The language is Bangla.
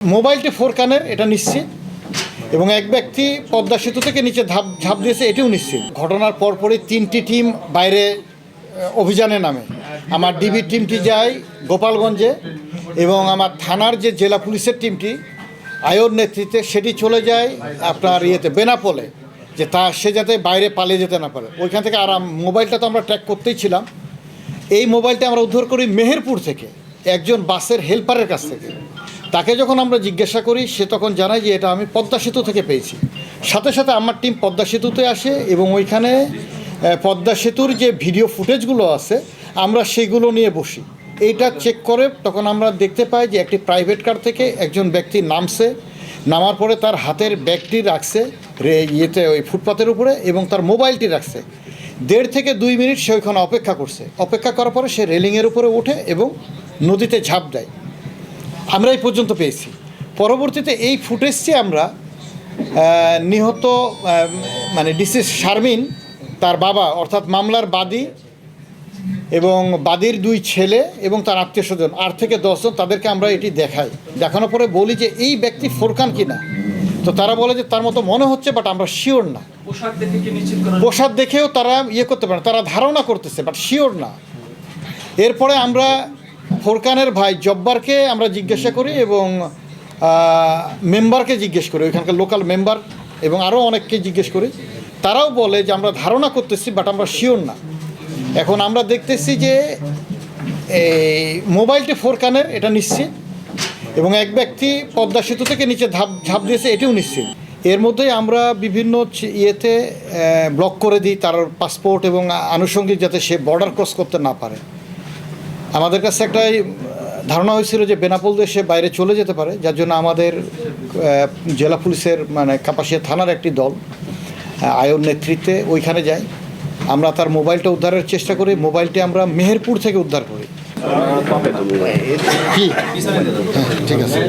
মোবাইলটি ফোরকানের এটা নিশ্চিত এবং এক ব্যক্তি পদ্মা সেতু থেকে নিচে ঝাঁপ দিয়েছে এটিও নিশ্চিত। ঘটনার পরপরই 3টি টিম বাইরে অভিযানে নামে। আমার ডিবির টিমটি যায় গোপালগঞ্জে এবং আমার থানার যে জেলা পুলিশের টিমটি আয়োর নেতৃত্বে সেটি চলে যায় আপনার বেনাপোলে, যে সে যাতে বাইরে পালিয়ে যেতে না পারে ওইখান থেকে। আর মোবাইলটা তো আমরা ট্র্যাক করতেই ছিলাম। এই মোবাইলটা আমরা উদ্ধার করি মেহেরপুর থেকে, একজন বাসের হেল্পারের কাছ থেকে। তাকে যখন আমরা জিজ্ঞাসা করি সে তখন জানায় যে এটা আমি পদ্মা সেতু থেকে পেয়েছি। সাথে সাথে আমার টিম পদ্মা সেতুতে আসে এবং ওইখানে পদ্মা সেতুর যে ভিডিও ফুটেজগুলো আছে আমরা সেগুলো নিয়ে বসি। এইটা চেক করে তখন আমরা দেখতে পাই যে একটি প্রাইভেট কার থেকে একজন ব্যক্তি নামার পরে তার হাতের ব্যাগটি রাখছে ওই ফুটপাতের উপরে এবং তার মোবাইলটি রাখছে। 1.5 থেকে 2 মিনিট সে ওইখানে অপেক্ষা করছে। অপেক্ষা করার পরে সে রেলিংয়ের উপরে ওঠে এবং নদীতে ঝাঁপ দেয়। আমরা এই পর্যন্ত পেয়েছি। পরবর্তীতে এই ফুটেজটি আমরা নিহত ডিসি শারমিন, তার বাবা অর্থাৎ মামলার বাদী এবং বাদীর 2 ছেলে এবং তার আত্মীয় স্বজন 8 থেকে 10 জন, তাদেরকে আমরা এটি দেখাই। দেখানোর পরে বলি যে এই ব্যক্তি ফোরকান কিনা। তো তারা বলে যে তার মতো মনে হচ্ছে, বাট আমরা শিওর না। পোশাক দেখেও তারা করতে পারে, তারা ধারণা করতেছে বাট শিওর না। এরপরে আমরা ফোরকানের ভাই জব্বারকে আমরা জিজ্ঞাসা করি এবং মেম্বারকে জিজ্ঞেস করি, ওইখানকার লোকাল মেম্বার এবং আরও অনেককে জিজ্ঞেস করি। তারাও বলে যে আমরা ধারণা করতেছি বাট আমরা শিওর না। এখন আমরা দেখতেছি যে এই মোবাইলটি ফোরকানের এটা নিশ্চিত এবং এক ব্যক্তি পদ্মা সেতু থেকে নিচে ঝাঁপ দিয়েছে এটিও নিশ্চিত। এর মধ্যেই আমরা বিভিন্ন ব্লক করে দিই তার পাসপোর্ট এবং আনুষঙ্গিক, যাতে সে বর্ডার ক্রস করতে না পারে। আমাদের কাছে একটা ধারণা হয়েছিল যে বেনাপোল দিয়ে সে বাইরে চলে যেতে পারে, যার জন্য আমাদের জেলা পুলিশের কাপাসিয়া থানার একটি দল আয়োর নেতৃত্বে ওইখানে যায়। আমরা তার মোবাইলটা উদ্ধারের চেষ্টা করি। মোবাইলটি আমরা মেহেরপুর থেকে উদ্ধার করি। ঠিক আছে।